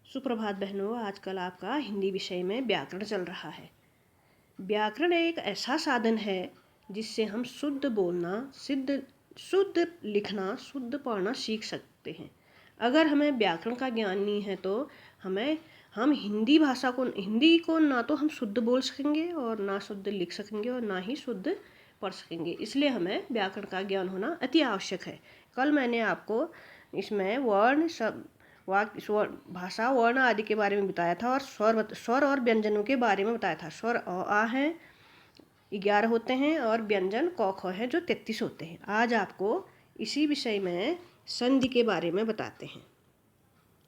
सुप्रभात बहनों, आजकल आपका हिंदी विषय में व्याकरण चल रहा है। व्याकरण एक ऐसा साधन है जिससे हम शुद्ध बोलना, शुद्ध लिखना, शुद्ध पढ़ना सीख सकते हैं। अगर हमें व्याकरण का ज्ञान नहीं है तो हम हिंदी को ना तो हम शुद्ध बोल सकेंगे और ना शुद्ध लिख सकेंगे और ना ही शुद्ध पढ़ सकेंगे। इसलिए हमें व्याकरण का ज्ञान होना अति आवश्यक है। कल मैंने आपको इसमें वर्ण, शब्द, वाक्य, स्वर, भाषा, वर्ण आदि के बारे में बताया था और स्वर और व्यंजनों के बारे में बताया था। स्वर अ आ हैं, 11 होते हैं और व्यंजन क ख हैं जो 33 होते हैं। आज आपको इसी विषय में संधि के बारे में बताते हैं।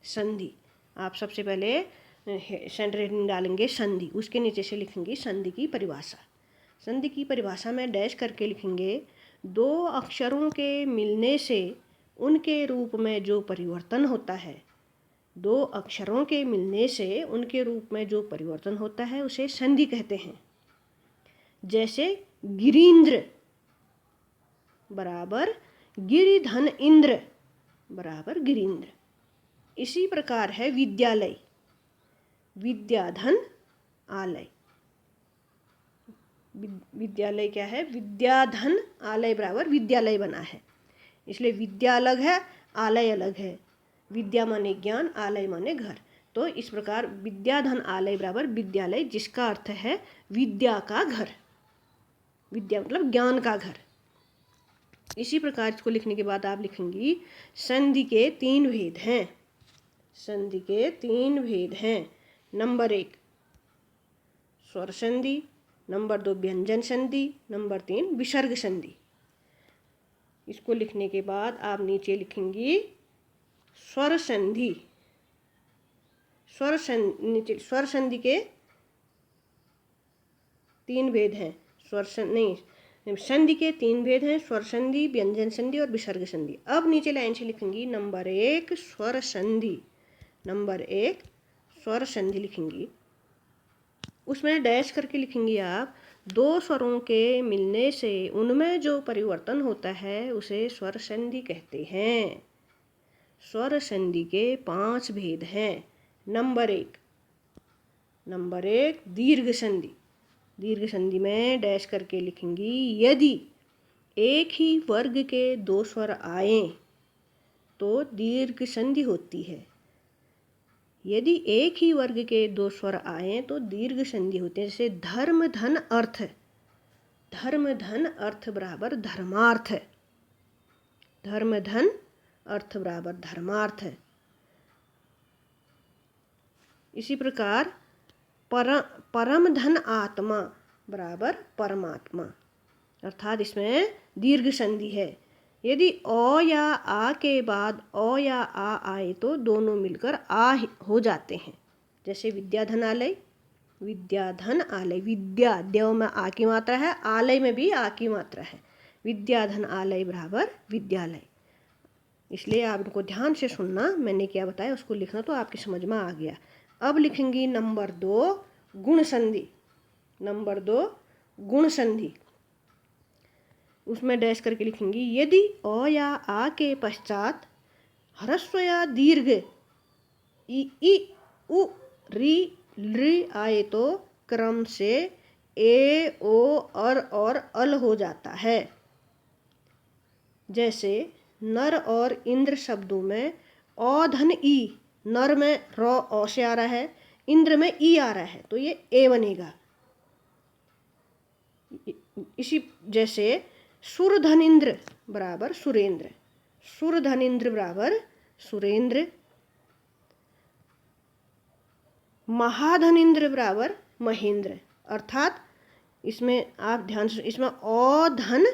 संधि, आप सबसे पहले सेंटर हेडिंग डालेंगे संधि, उसके नीचे से लिखेंगे संधि की परिभाषा। संधि की परिभाषा में डैश करके लिखेंगे दो अक्षरों के मिलने से उनके रूप में जो परिवर्तन होता है, दो अक्षरों के मिलने से उनके रूप में जो परिवर्तन होता है उसे संधि कहते हैं। जैसे गिरीन्द्र बराबर गिरिधन इंद्र बराबर गिरीन्द्र। इसी प्रकार है विद्यालय, विद्याधन आलय। विद्यालय क्या है? विद्याधन आलय बराबर विद्यालय बना है। इसलिए विद्या अलग है, आलय अलग है। विद्या माने ज्ञान, आलय माने घर। तो इस प्रकार विद्याधन आलय बराबर विद्यालय, जिसका अर्थ है विद्या का घर। विद्या मतलब ज्ञान का घर। इसी प्रकार इसको लिखने के बाद आप लिखेंगी संधि के 3 भेद हैं। संधि के 3 भेद हैं। नंबर 1 स्वर संधि, नंबर 2 व्यंजन संधि, नंबर 3 विसर्ग संधि। इसको लिखने के बाद आप नीचे लिखेंगी स्वर संधि। स्वर संधि के 3 भेद हैं। संधि के 3 भेद हैं: स्वर संधि, व्यंजन संधि और विसर्ग संधि। अब नीचे लाइन से लिखेंगी नंबर 1 स्वर संधि। नंबर 1 स्वर संधि लिखेंगी, उसमें डैश करके लिखेंगी आप दो स्वरों के मिलने से उनमें जो परिवर्तन होता है उसे स्वर संधि कहते हैं। स्वर संधि के 5 भेद हैं। नंबर 1 दीर्घ संधि। दीर्घ संधि में डैश करके लिखेंगी यदि एक ही वर्ग के 2 स्वर आए तो दीर्घ संधि होती है। यदि एक ही वर्ग के 2 स्वर आए तो दीर्घ संधि होती है। जैसे धर्म धन अर्थ। धर्म धन अर्थ बराबर धर्मार्थ। धर्म धन अर्थ बराबर धर्मार्थ। इसी प्रकार परम धन आत्मा बराबर परमात्मा, अर्थात इसमें दीर्घ संधि है। यदि अ या आ के बाद अ या आ आए तो दोनों मिलकर आ हो जाते हैं। जैसे विद्याधन आलय, विद्याधन आलय। विद्या देव में आ की मात्रा है, आलय में भी आ की मात्रा है। विद्याधन आलय बराबर विद्यालय। इसलिए आप इनको ध्यान से सुनना, मैंने क्या बताया उसको लिखना तो आपकी समझ में आ गया। अब लिखेंगी नंबर 2 गुण संधि। नंबर 2 गुण संधि, उसमें डैश करके लिखेंगी यदि अ या आ के पश्चात ह्रस्व या दीर्घ इ उ री लृ आए तो क्रम से ए ओ और अल हो जाता है। जैसे नर और इंद्र शब्दों में अ धन ई, नर में र अ से आ रहा है, इंद्र में ई आ रहा है तो ये ए बनेगा। इसी जैसे सुरधनिंद्र बराबर सुरेंद्र। सुरधनिंद्र बराबर सुरेंद्र। महाधनिंद्र बराबर महेंद्र। अर्थात इसमें आप ध्यान से, इसमें अ धन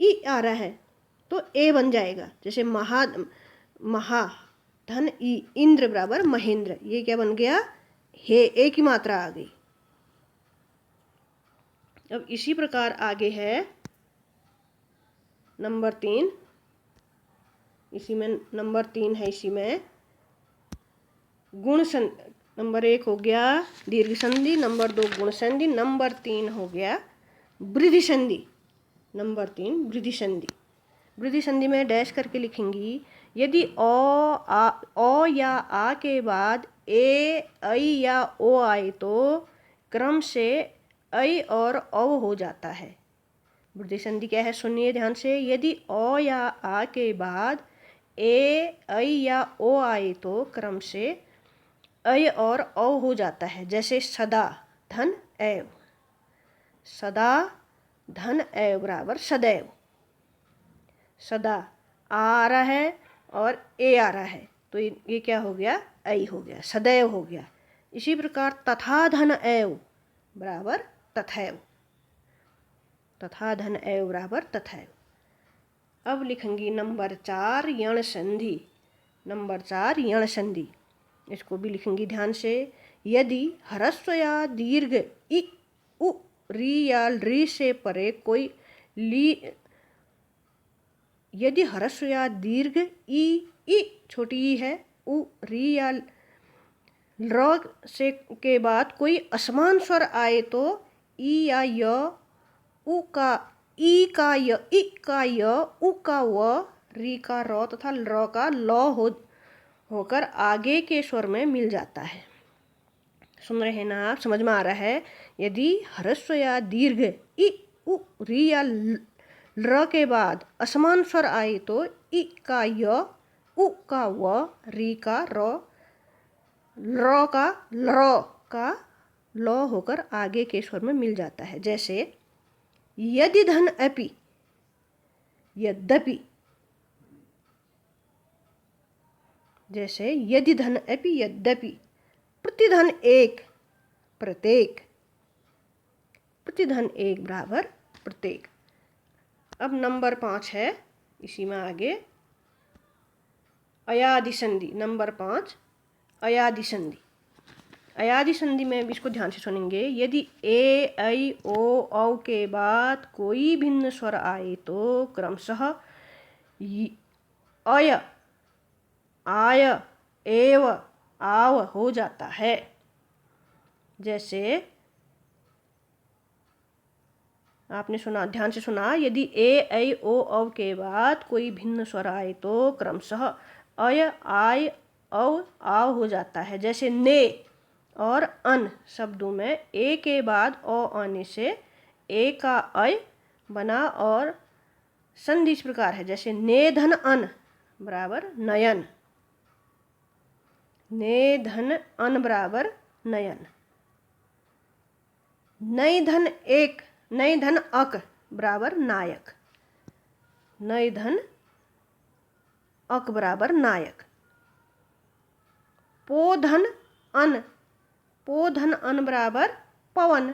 ई आ रहा है तो ए बन जाएगा। जैसे महाधन ई इंद्र बराबर महेंद्र, ये क्या बन गया? हे, ए की मात्रा आ गई। अब इसी प्रकार आगे है नंबर 3। इसी में नंबर 3 है। इसी में गुण संधि। नंबर 1 हो गया दीर्घ संधि, नंबर 2 गुण संधि, नंबर 3 हो गया वृद्धि संधि। नंबर 3 वृद्धि संधि। वृद्धि संधि में डैश करके लिखेंगी यदि ओ या आ के बाद ए, ऐ या ओ आए तो क्रम से ऐ और औ हो जाता है। वृद्धि संधि क्या है, सुनिए ध्यान से। यदि ओ या आ के बाद ए, ऐ या ओ आए तो क्रम से ऐ और औ हो जाता है। जैसे सदा धन एव, सदा धन एव बराबर सदैव। सदा आ रहा है और ए आ रहा है तो ये क्या हो गया, ऐ हो गया, सदैव हो गया। इसी प्रकार तथा धन एव बराबर तथैव, तथा धन एव बराबर तथैव। अब लिखेंगी नंबर 4 यण संधि। नंबर 4 यण संधि, इसको भी लिखेंगी ध्यान से। यदि ह्रस्व या दीर्घ इ, उ, री या री से परे कोई यदि ह्रस्व या दीर्घ ई छोटी ई है, उ, री या र से के बाद कोई असमान स्वर आए तो ई या य, उ का ई का य, इ का य, उ का व, री का र तथा र का ल होकर आगे के स्वर में मिल जाता है। सुन रहे हैं ना आप, समझ में आ रहा है। यदि ह्रस्व या दीर्घ इ, उ, री या र के बाद असमान स्वर आए तो इ का य, उ का व, री का र, र का ल का ल होकर आगे के स्वर में मिल जाता है। जैसे यदि धन अपि, यद्यपि। जैसे यदि धन अपि यद्यपि। प्रतिधन एक, प्रत्येक। प्रतिधन एक बराबर प्रत्येक। अब नंबर 5 है इसी में आगे अयादि संधि। नंबर 5 अयादि संधि। अयादि संधि में भी इसको ध्यान से सुनेंगे। यदि ए, ऐ, ओ, औ के बाद कोई भिन्न स्वर आए तो क्रमशः अय, आय, एव, आव हो जाता है। जैसे आपने सुना, ध्यान से सुना। यदि ए, ऐ, ओ, औ के बाद कोई भिन्न स्वर आए तो क्रमशः अय, आय, औ, आव हो जाता है। जैसे ने और अन शब्दों में ए के बाद ओ आने से ए का अय बना और संधि इस प्रकार है। जैसे ने धन अन बराबर नयन, ने धन अन बराबर नयन। नई धन एक, नई धन अक बराबर नायक, नई धन अक बराबर नायक। पो धन अन, पो धन अन बराबर पवन।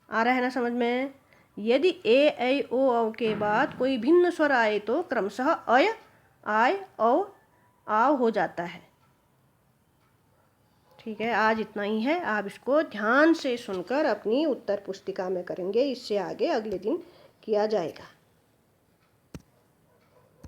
आ रहा है ना समझ में। यदि ए, ऐ, ओ, औ के बाद कोई भिन्न स्वर आए तो क्रमशः अय, आय, औ, आव हो जाता है। ठीक है, आज इतना ही है। आप इसको ध्यान से सुनकर अपनी उत्तर पुस्तिका में करेंगे, इससे आगे अगले दिन किया जाएगा।